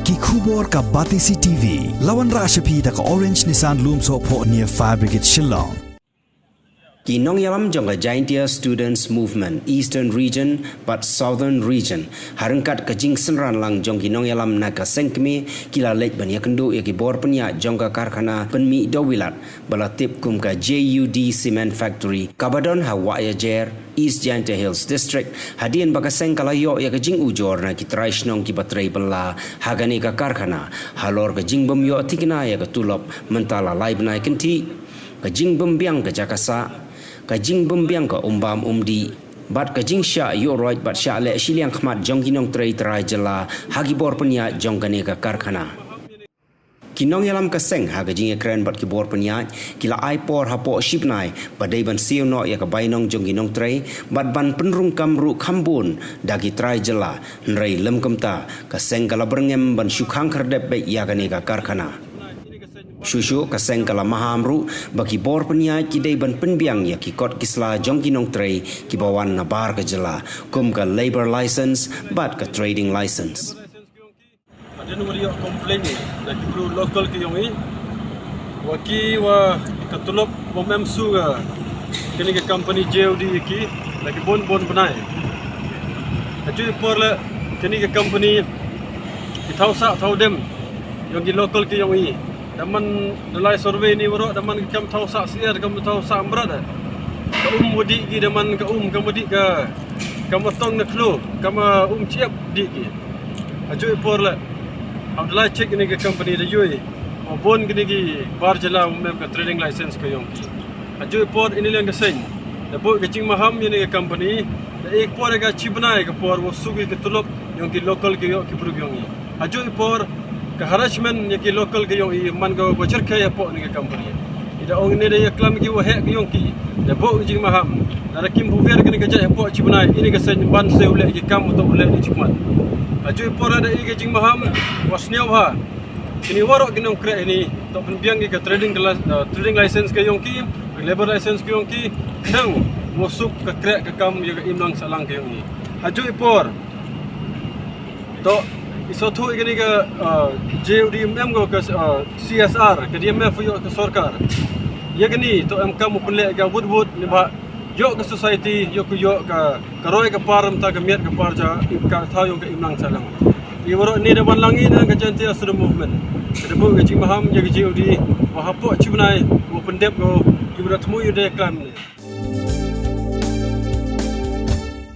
ki khubor ka Batisi TV lawan Rashapi da ka Orange Nissan Lumso po near Fire Brigade Shillong. Kinong yalam jong a Giantia Students Movement Eastern Region but Southern Region harangkat kajing senran lang jong kinong yalam na ka sengkmi kila lek ban yakendu ya kibor penya jong ka karkhana penmi dawilat balatip kum ka JUD Cement Factory Kabadon Hawaya Jer East Giantia Hills District hadian baka sengkalayo ya kajing ujor na kitraish nong kibatray bala hagani ka karkhana halor kajing bemyo tikna ya ka Tulop mentala lai Bnai kenti kajing bembiang ka Jakasa kajing bembiang ka umbam umdi bat kajing sya yo right bat sya le shiliang khmat jong Nongtrei terai jela hagibor penya jong kane ka karkhana kinong yalam ka seng ha kajing ekran bat kibor penya kila aipor hapo shipnai badai ban siu no ya ka bainong jong Nongtrei bat ban penrung kamru khambun dagi terai jela nrei lem kamta ka seng kala berngem ban syukhang khardep be ya kane ka karkhana Shushu kaseng kala mahamru bagi bor peniai kidai ban penbiang ya kikot kisla jong Nongtrei kibawan nabar ke jela kum ka labor license bat ka trading license. Ada nomor yang komplain ni dari kru lokal ke yang ini waki wa ka Tulop bomem su ga kini ke company JUD ki lagi bon Bnai. Aju porla kini ke company itau sa tau dem yang lokal ke yang ini daman dalai survey ni waro daman kam tau sak siar kam tau sak amrat ka mudi gi daman ka kamudi ka kamatong na klo kama chiap di gi aju porla abdalai check ni ke company da yoi bon gi gi bar jala mem ka trading license ka yong ki aju por ini lang sen da bo ke ching maham ni ke company da ek por ga chibnai ka por wo sugi ke Tulop yong ki local ke yo ki brug yong aju por ke harassment yang ki local ke yong i man go bocor ke ya po ni ke company ida ong ne de klam ki wo he ke yong ki da bo jing maham da kim bu ver ke ni ke ja po chibnai ini ke sen ban se ule ki kam to ule ni chikmat aju pora da i ke jing maham wasniaw ha kini waro ki nong kre ni to penbiang ki ke trading license ke yong ki labor license ke yong ki dang mosuk ke kre ke kam yo ke imlang salang ke yong ni aju por to iso tu igani ka JUD mem go ka CSR ka dia mem fuyo ka sarkar yagani to em kam pule ga wood ni ba yo ka society yo ka karoi ka param ta ka miat ka parja ka thayong ka imlang salang iwaro ni de ban langi na ka Giantia Student Movement ka bu ga jing maham ya JUD wa hapo chibnai wo pendep go iwaro tmu yu de klam ni